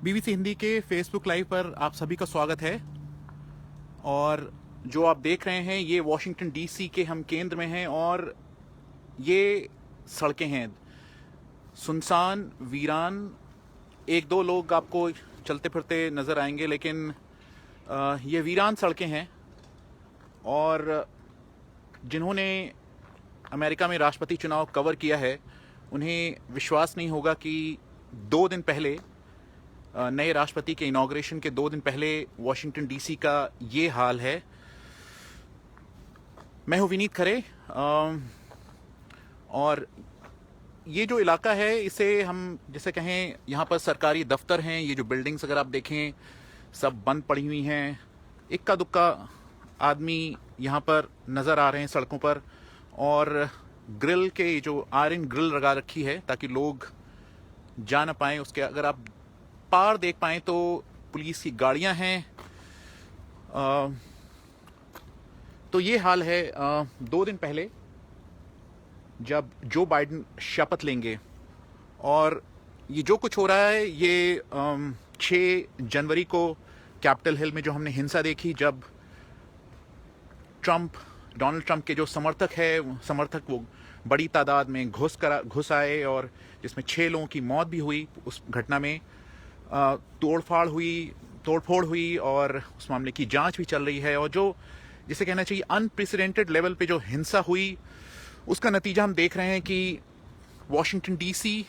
BBC Hindi के Facebook live पर आप सभी का स्वागत है। और जो आप देख रहे हैं ये वॉशिंगटन डीसी के हम केंद्र में हैं और ये सड़कें हैं सुनसान वीरान। एक दो लोग आपको चलते फिरते नज़र आएंगे, लेकिन ये वीरान सड़कें हैं। और जिन्होंने अमेरिका में राष्ट्रपति चुनाव कवर किया है उन्हें विश्वास नहीं होगा कि 2 दिन पहले नए राष्ट्रपति के इनॉग्रेशन के 2 दिन पहले वॉशिंगटन डीसी का ये हाल है। मैं हूं विनीत खरे और ये जो इलाका है इसे हम जैसे कहें, यहाँ पर सरकारी दफ्तर हैं। ये जो बिल्डिंग्स अगर आप देखें सब बंद पड़ी हुई हैं। इक्का दुक्का आदमी यहाँ पर नज़र आ रहे हैं सड़कों पर। और ग्रिल के जो आयरन ग्रिल लगा रखी है ताकि लोग जा ना पाएँ उसके। अगर आप पार देख पाएँ तो पुलिस की गाड़ियाँ हैं। तो ये हाल है 2 दिन पहले जब जो बाइडेन शपथ लेंगे। और ये जो कुछ हो रहा है ये 6 जनवरी को कैपिटल हिल में जो हमने हिंसा देखी, जब डोनाल्ड ट्रंप के जो समर्थक वो बड़ी तादाद में घुस आए और जिसमें 6 लोगों की मौत भी हुई। उस घटना में तोड़फोड़ हुई और उस मामले की जांच भी चल रही है। और जो जिसे कहना चाहिए अनप्रेसिडेंटेड लेवल पे जो हिंसा हुई उसका नतीजा हम देख रहे हैं कि वॉशिंगटन डीसी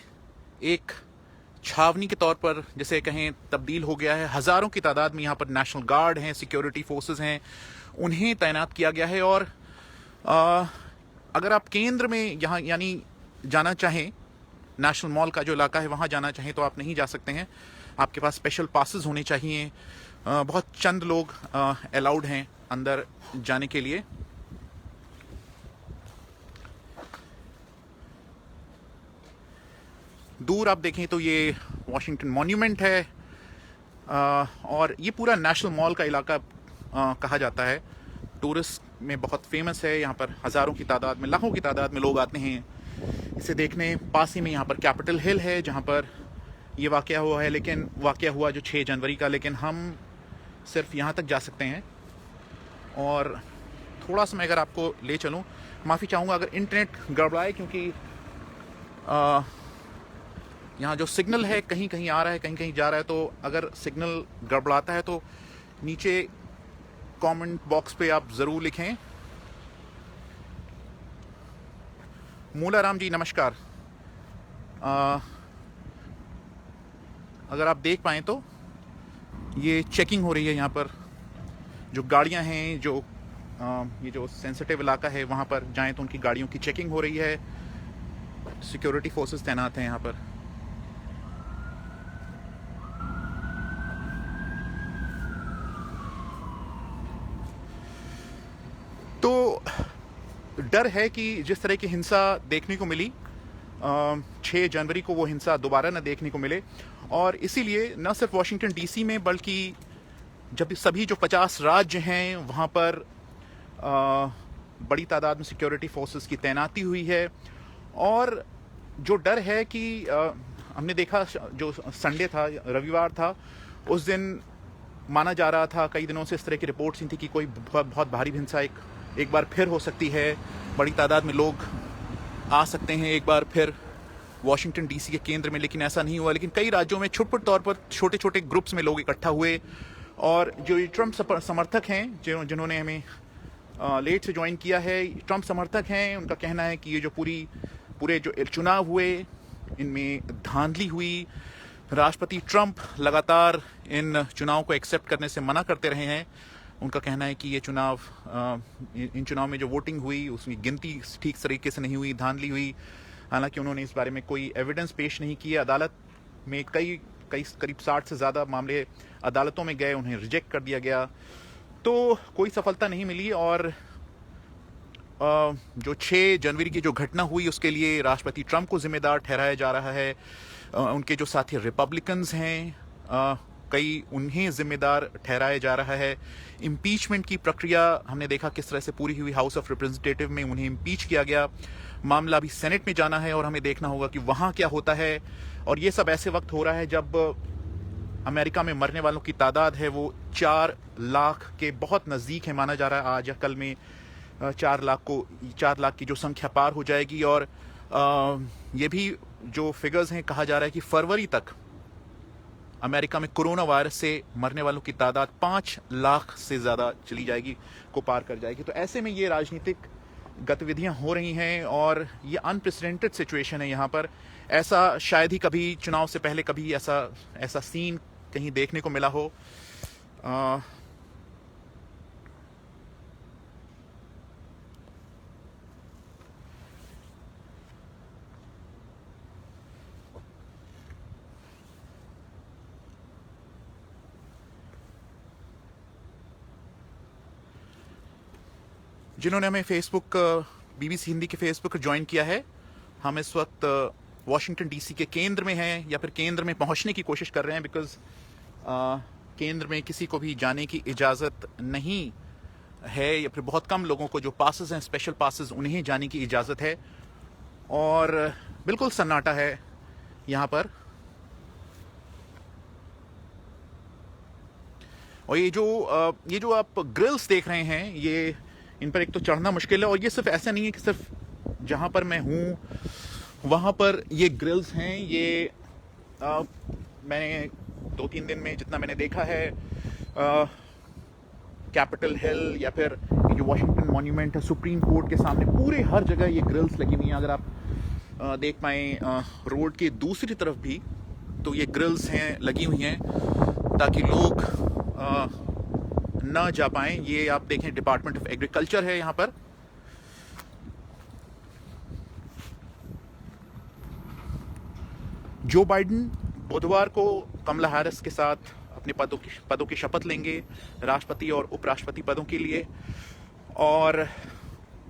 एक छावनी के तौर पर जैसे कहें तब्दील हो गया है। हज़ारों की तादाद में यहाँ पर नेशनल गार्ड हैं, सिक्योरिटी फोर्सेस हैं, उन्हें तैनात किया गया है। और अगर आप केंद्र में यहाँ यानी जाना चाहें, नेशनल मॉल का जो इलाका है वहाँ जाना चाहें तो आप नहीं जा सकते हैं। आपके पास स्पेशल पासेस होने चाहिए। बहुत चंद लोग अलाउड हैं अंदर जाने के लिए। दूर आप देखें तो ये वॉशिंगटन मॉन्यूमेंट है। और ये पूरा नेशनल मॉल का इलाका कहा जाता है। टूरिस्ट में बहुत फेमस है। यहाँ पर हज़ारों की तादाद में, लाखों की तादाद में लोग आते हैं इसे देखने। पास ही में यहाँ पर कैपिटल हिल है जहाँ पर ये वाक़या हुआ है, लेकिन वाक़या हुआ जो 6 जनवरी का। लेकिन हम सिर्फ यहाँ तक जा सकते हैं। और थोड़ा सा मैं अगर आपको ले चलूँ, माफ़ी चाहूँगा अगर इंटरनेट गड़बड़ाए, क्योंकि यहाँ जो सिग्नल है कहीं कहीं आ रहा है, कहीं कहीं जा रहा है। तो अगर सिग्नल गड़बड़ाता है तो नीचे कमेंट बॉक्स पे आप ज़रूर लिखें। मूलाराम जी नमस्कार। अगर आप देख पाएँ तो ये चेकिंग हो रही है यहाँ पर। जो गाड़ियाँ हैं, जो ये जो सेंसिटिव इलाका है वहाँ पर जाएं तो उनकी गाड़ियों की चेकिंग हो रही है। सिक्योरिटी फोर्सेस तैनात हैं यहाँ पर। तो डर है कि जिस तरह की हिंसा देखने को मिली 6 जनवरी को, वो हिंसा दोबारा न देखने को मिले। और इसीलिए न सिर्फ वॉशिंगटन डीसी में बल्कि जब सभी जो 50 राज्य हैं वहाँ पर बड़ी तादाद में सिक्योरिटी फोर्सेस की तैनाती हुई है। और जो डर है कि हमने देखा जो संडे था, रविवार था, उस दिन माना जा रहा था, कई दिनों से इस तरह की रिपोर्ट्स थी कि कोई बहुत भारी हिंसा एक बार फिर हो सकती है। बड़ी तादाद में लोग आ सकते हैं एक बार फिर वॉशिंगटन डीसी के केंद्र में, लेकिन ऐसा नहीं हुआ। लेकिन कई राज्यों में छुटपुट तौर पर छोटे छोटे ग्रुप्स में लोग इकट्ठा हुए। और जो ये ट्रंप समर्थक हैं, जिन्होंने हमें लेट से ज्वाइन किया है, ट्रंप समर्थक हैं, उनका कहना है कि ये जो पूरे जो चुनाव हुए इनमें धांधली हुई। राष्ट्रपति ट्रंप लगातार इन चुनाव को एक्सेप्ट करने से मना करते रहे हैं। उनका कहना है कि ये इन चुनाव में जो वोटिंग हुई उसमें गिनती ठीक तरीके से नहीं हुई, धांधली हुई। हालांकि उन्होंने इस बारे में कोई एविडेंस पेश नहीं किया। अदालत में करीब 60 से ज़्यादा मामले अदालतों में गए, उन्हें रिजेक्ट कर दिया गया, तो कोई सफलता नहीं मिली। और जो 6 जनवरी की जो घटना हुई उसके लिए राष्ट्रपति ट्रंप को जिम्मेदार ठहराया जा रहा है। उनके जो साथी रिपब्लिकन्स हैं कई उन्हें जिम्मेदार ठहराया जा रहा है। इम्पीचमेंट की प्रक्रिया हमने देखा किस तरह से पूरी हुई। हाउस ऑफ रिप्रेजेंटेटिव में उन्हें इम्पीच किया गया। मामला अभी सेनेट में जाना है और हमें देखना होगा कि वहाँ क्या होता है। और ये सब ऐसे वक्त हो रहा है जब अमेरिका में मरने वालों की तादाद है वो 4 लाख के बहुत नज़दीक है, माना जा रहा है आज या कल में 4 लाख की जो संख्या पार हो जाएगी। और ये भी जो फिगर्स हैं, कहा जा रहा है कि फरवरी तक अमेरिका में कोरोना वायरस से मरने वालों की तादाद 5 लाख से ज़्यादा चली जाएगी, को पार कर जाएगी। तो ऐसे में ये राजनीतिक गतिविधियां हो रही हैं और ये अनप्रेसिडेंटेड सिचुएशन है यहाँ पर। ऐसा शायद ही कभी चुनाव से पहले कभी ऐसा सीन कहीं देखने को मिला हो। जिन्होंने हमें फेसबुक BBC हिंदी के फेसबुक ज्वाइन किया है, हम इस वक्त वॉशिंगटन DC के केंद्र में हैं या फिर केंद्र में पहुंचने की कोशिश कर रहे हैं, बिकॉज केंद्र में किसी को भी जाने की इजाज़त नहीं है या फिर बहुत कम लोगों को जो पासेस हैं, स्पेशल पासेस, उन्हें जाने की इजाज़त है। और बिल्कुल सन्नाटा है यहाँ पर। और ये जो आप ग्रिल्स देख रहे हैं, ये इन पर एक तो चढ़ना मुश्किल है, और ये सिर्फ ऐसा नहीं है कि सिर्फ जहाँ पर मैं हूँ वहाँ पर ये ग्रिल्स हैं। ये मैंने 2-3 दिन में जितना मैंने देखा है, कैपिटल हिल या फिर जो वाशिंगटन मॉन्यूमेंट है सुप्रीम कोर्ट के सामने, पूरे हर जगह ये ग्रिल्स लगी हुई हैं। अगर आप देख पाएँ रोड के दूसरी तरफ भी, तो ये ग्रिल्स हैं, लगी हुई हैं ताकि लोग ना जा पाएं। ये आप देखें, डिपार्टमेंट ऑफ एग्रीकल्चर है यहाँ पर। जो बाइडेन बुधवार को कमला हैरिस के साथ अपने पदों की शपथ लेंगे, राष्ट्रपति और उपराष्ट्रपति पदों के लिए, और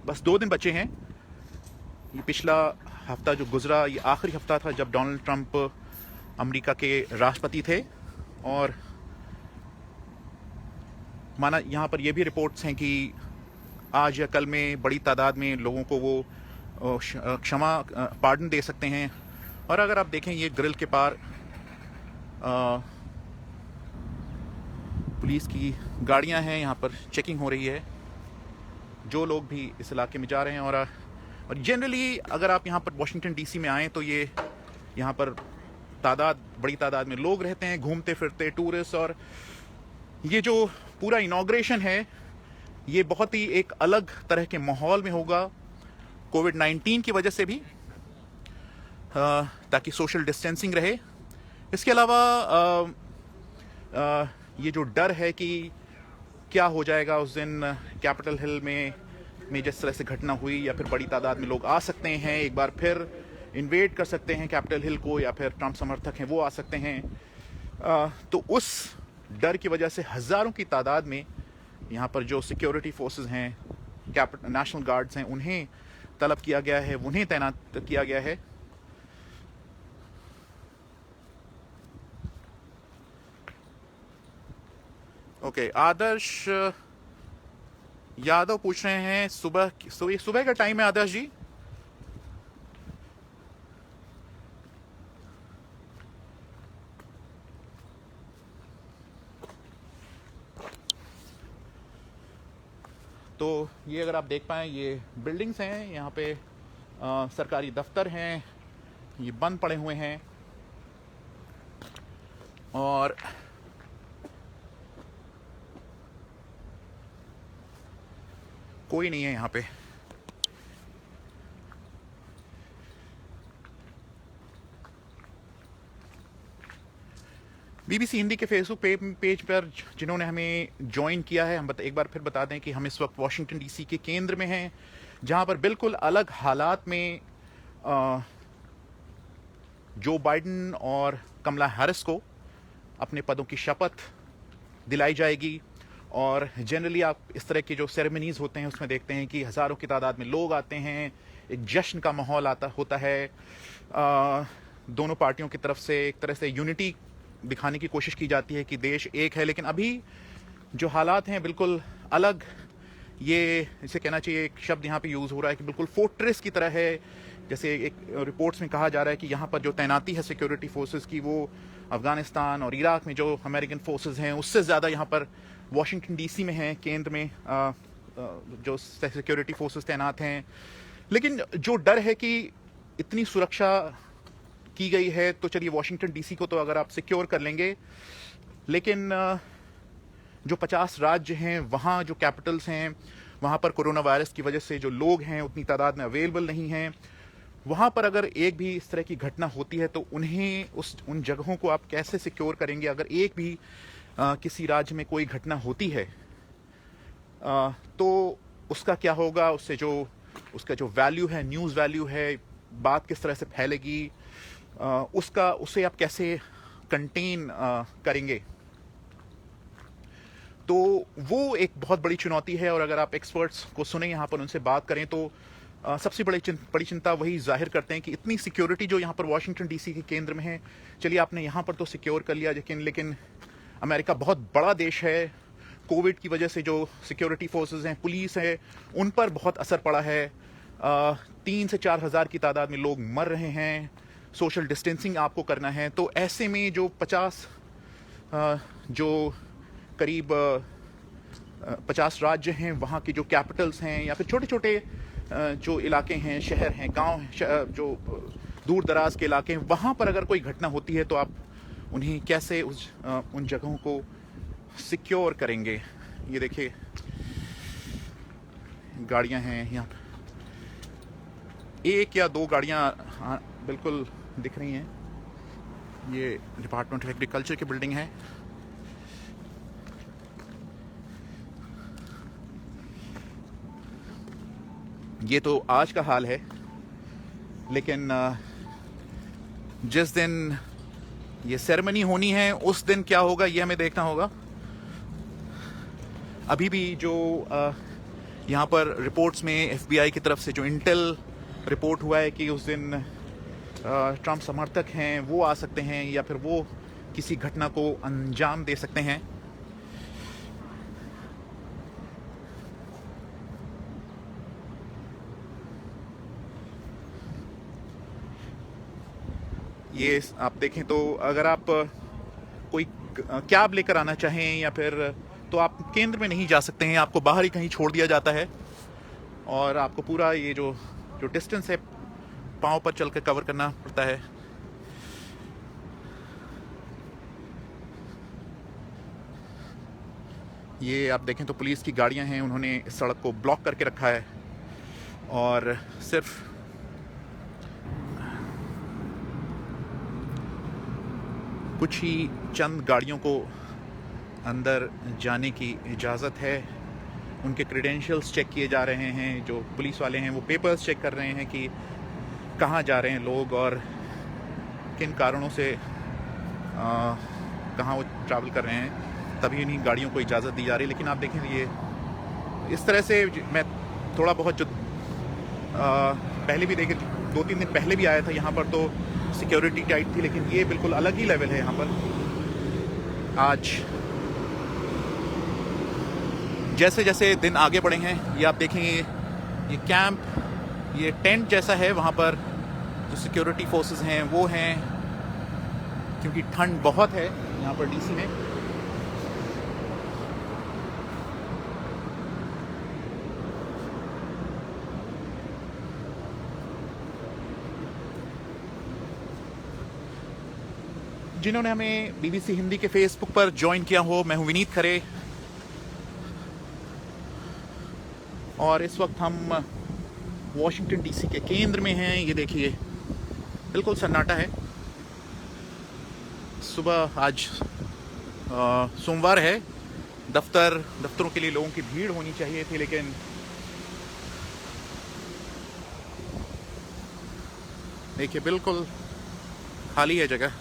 बस 2 दिन बचे हैं। ये पिछला हफ्ता जो गुजरा, ये आखिरी हफ्ता था जब डोनाल्ड ट्रंप अमेरिका के राष्ट्रपति थे। और माना यहाँ पर ये भी रिपोर्ट्स हैं कि आज या कल में बड़ी तादाद में लोगों को वो पार्डन दे सकते हैं। और अगर आप देखें, ये ग्रिल के पार पुलिस की गाड़ियां हैं, यहाँ पर चेकिंग हो रही है जो लोग भी इस इलाके में जा रहे हैं। और जनरली अगर आप यहाँ पर वॉशिंगटन DC में आएँ तो ये यहाँ पर बड़ी तादाद में लोग रहते हैं, घूमते फिरते टूरिस्ट। और ये जो पूरा इनॉग्रेशन है, ये बहुत ही एक अलग तरह के माहौल में होगा, कोविड-19 की वजह से भी, ताकि सोशल डिस्टेंसिंग रहे। इसके अलावा ये जो डर है कि क्या हो जाएगा उस दिन कैपिटल हिल में जिस तरह से घटना हुई, या फिर बड़ी तादाद में लोग आ सकते हैं, एक बार फिर इन्वेड कर सकते हैं कैपिटल हिल को, या फिर ट्रंप समर्थक हैं वो आ सकते हैं। तो उस डर की वजह से हज़ारों की तादाद में यहाँ पर जो सिक्योरिटी फोर्सेस हैं, नेशनल गार्ड्स हैं, उन्हें तलब किया गया है, उन्हें तैनात किया गया है। ओके, आदर्श यादव पूछ रहे हैं, सुबह का टाइम है आदर्श जी? तो ये अगर आप देख पाएँ, ये बिल्डिंग्स हैं यहाँ पे, सरकारी दफ्तर हैं, ये बंद पड़े हुए हैं। और कोई नहीं है यहाँ पे। BBC हिंदी के फेसबुक पेज पर जिन्होंने हमें ज्वाइन किया है, हम एक बार फिर बता दें कि हम इस वक्त वॉशिंगटन DC के केंद्र में हैं, जहां पर बिल्कुल अलग हालात में जो बाइडेन और कमला हैरिस को अपने पदों की शपथ दिलाई जाएगी। और जनरली आप इस तरह के जो सेरेमनीज़ होते हैं उसमें देखते हैं कि हज़ारों की तादाद में लोग आते हैं, एक जश्न का माहौल होता है। दोनों पार्टियों की तरफ से एक तरह से यूनिटी दिखाने की कोशिश की जाती है कि देश एक है। लेकिन अभी जो हालात हैं बिल्कुल अलग, ये इसे कहना चाहिए, एक शब्द यहाँ पे यूज़ हो रहा है कि बिल्कुल फोर्ट्रेस की तरह है। जैसे एक रिपोर्ट्स में कहा जा रहा है कि यहाँ पर जो तैनाती है सिक्योरिटी फोर्सेस की, वो अफ़गानिस्तान और इराक में जो अमेरिकन फोर्सेस हैं उससे ज़्यादा यहाँ पर वाशिंगटन डीसी में हैं, केंद्र में जो सिक्योरिटी फोर्सेस तैनात हैं। लेकिन जो डर है कि इतनी सुरक्षा की गई है तो चलिए वाशिंगटन डीसी को तो अगर आप सिक्योर कर लेंगे, लेकिन जो 50 राज्य हैं वहाँ जो कैपिटल्स हैं वहाँ पर कोरोना वायरस की वजह से जो लोग हैं उतनी तादाद में अवेलेबल नहीं हैं। वहाँ पर अगर एक भी इस तरह की घटना होती है तो उन्हें उन जगहों को आप कैसे सिक्योर करेंगे? अगर एक भी किसी राज्य में कोई घटना होती है तो उसका क्या होगा? उसका जो वैल्यू है, न्यूज़ वैल्यू है, बात किस तरह से फैलेगी, उसे आप कैसे कंटेन करेंगे? तो वो एक बहुत बड़ी चुनौती है। और अगर आप एक्सपर्ट्स को सुने यहाँ पर, उनसे बात करें तो सबसे बड़ी चिंता वही जाहिर करते हैं कि इतनी सिक्योरिटी जो यहाँ पर वाशिंगटन डीसी के केंद्र में है, चलिए आपने यहाँ पर तो सिक्योर कर लिया, लेकिन अमेरिका बहुत बड़ा देश है। कोविड की वजह से जो सिक्योरिटी फोर्सेस हैं, पुलिस है, उन पर बहुत असर पड़ा है। 3 से 4 हज़ार की तादाद में लोग मर रहे हैं। सोशल डिस्टेंसिंग आपको करना है। तो ऐसे में जो 50 जो करीब 50 राज्य हैं, वहाँ की जो कैपिटल्स हैं या फिर छोटे छोटे जो इलाके हैं, शहर हैं, गांव हैं, जो दूर दराज के इलाके हैं, वहाँ पर अगर कोई घटना होती है तो आप उन्हें कैसे उन जगहों को सिक्योर करेंगे? ये देखिए गाड़ियाँ हैं यहाँ, 1 या 2 गाड़ियाँ बिल्कुल दिख रही हैं। ये डिपार्टमेंट ऑफ एग्रीकल्चर की बिल्डिंग है। ये तो आज का हाल है, लेकिन जिस दिन ये सेरेमनी होनी है उस दिन क्या होगा ये हमें देखना होगा। अभी भी जो यहाँ पर रिपोर्ट्स में FBI की तरफ से जो इंटेल रिपोर्ट हुआ है कि उस दिन ट्रंप समर्थक हैं वो आ सकते हैं या फिर वो किसी घटना को अंजाम दे सकते हैं। ये आप देखें तो अगर आप कोई कैब लेकर आना चाहें या फिर तो आप केंद्र में नहीं जा सकते हैं, आपको बाहर ही कहीं छोड़ दिया जाता है और आपको पूरा ये जो डिस्टेंस है पाँव पर चलकर कवर करना पड़ता है। ये आप देखें तो पुलिस की गाड़ियां हैं, उन्होंने इस सड़क को ब्लॉक करके रखा है और सिर्फ कुछ ही चंद गाड़ियों को अंदर जाने की इजाज़त है। उनके क्रेडेंशियल्स चेक किए जा रहे हैं। जो पुलिस वाले हैं वो पेपर्स चेक कर रहे हैं कि कहाँ जा रहे हैं लोग और किन कारणों से कहाँ वो ट्रैवल कर रहे हैं, तभी उन्हीं गाड़ियों को इजाज़त दी जा रही है। लेकिन आप देखें ये इस तरह से, मैं थोड़ा बहुत जो पहले भी देखे 2-3 दिन पहले भी आया था यहाँ पर, तो सिक्योरिटी टाइट थी, लेकिन ये बिल्कुल अलग ही लेवल है यहाँ पर। आज जैसे जैसे दिन आगे बढ़े हैं, ये आप देखेंगे ये कैंप, ये टेंट जैसा है, वहाँ पर जो सिक्योरिटी फोर्सेस हैं वो हैं, क्योंकि ठंड बहुत है यहाँ पर डीसी में। जिन्होंने हमें BBC हिंदी के फेसबुक पर ज्वाइन किया हो, मैं हूं विनीत खरे और इस वक्त हम वॉशिंगटन डीसी के केंद्र में हैं। ये देखिए बिल्कुल सन्नाटा है। सुबह आज सोमवार है, दफ्तरों के लिए लोगों की भीड़ होनी चाहिए थी, लेकिन देखिए बिल्कुल खाली है जगह।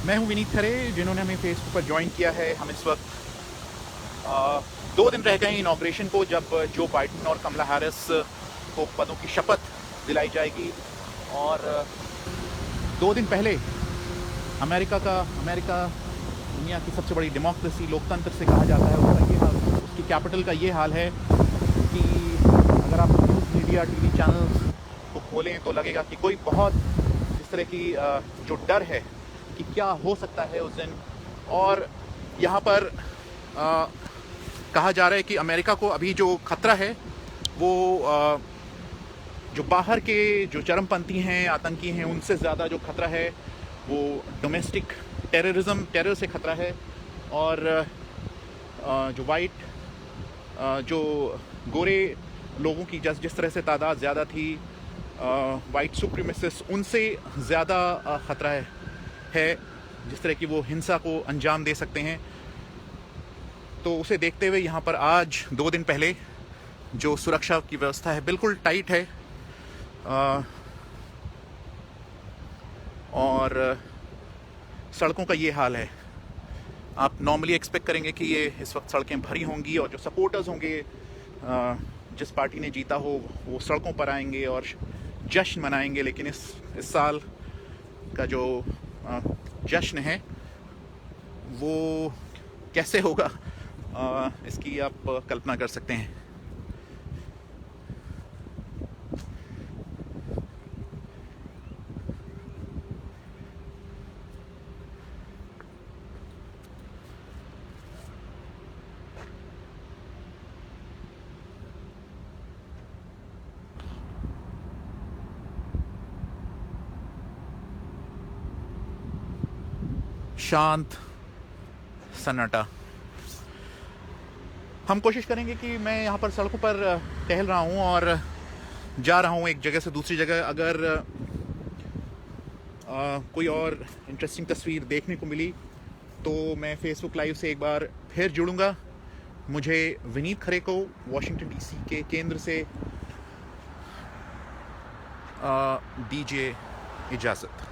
मैं हूं विनीत खरे, जिन्होंने हमें फेसबुक पर ज्वाइन किया है। हम इस वक्त 2 दिन रह गए इनॉग्रेशन को, जब जो बाइडेन और कमला हैरिस को पदों की शपथ दिलाई जाएगी। और 2 दिन पहले अमेरिका दुनिया की सबसे बड़ी डेमोक्रेसी, लोकतंत्र से कहा जाता है, उसकी कैपिटल का ये हाल है कि अगर आप न्यूज़ मीडिया टीवी चैनल्स को खोलें तो लगेगा कि कोई बहुत इस तरह की जो डर है कि क्या हो सकता है उस दिन। और यहाँ पर कहा जा रहा है कि अमेरिका को अभी जो खतरा है वो जो बाहर के जो चरमपंथी हैं, आतंकी हैं, उनसे ज़्यादा जो खतरा है वो डोमेस्टिक टेरर से खतरा है। और जो जो गोरे लोगों की जिस तरह से तादाद ज़्यादा थी, वाइट सुप्रीमेसिस्ट, उनसे ज़्यादा ख़तरा है जिस तरह की वो हिंसा को अंजाम दे सकते हैं। तो उसे देखते हुए यहाँ पर आज 2 दिन पहले जो सुरक्षा की व्यवस्था है बिल्कुल टाइट है। और सड़कों का ये हाल है। आप नॉर्मली एक्सपेक्ट करेंगे कि ये इस वक्त सड़कें भरी होंगी और जो सपोर्टर्स होंगे, जिस पार्टी ने जीता हो, वो सड़कों पर आएंगे और जश्न मनाएंगे। लेकिन इस साल का जो जश्न है वो कैसे होगा, इसकी आप कल्पना कर सकते हैं। शांत सन्नाटा। हम कोशिश करेंगे कि मैं यहाँ पर सड़कों पर टहल रहा हूँ और जा रहा हूँ एक जगह से दूसरी जगह। अगर कोई और इंटरेस्टिंग तस्वीर देखने को मिली तो मैं फेसबुक लाइव से एक बार फिर जुड़ूंगा। मुझे विनीत खरे को वॉशिंगटन डीसी के केंद्र से दीजिए इजाज़त।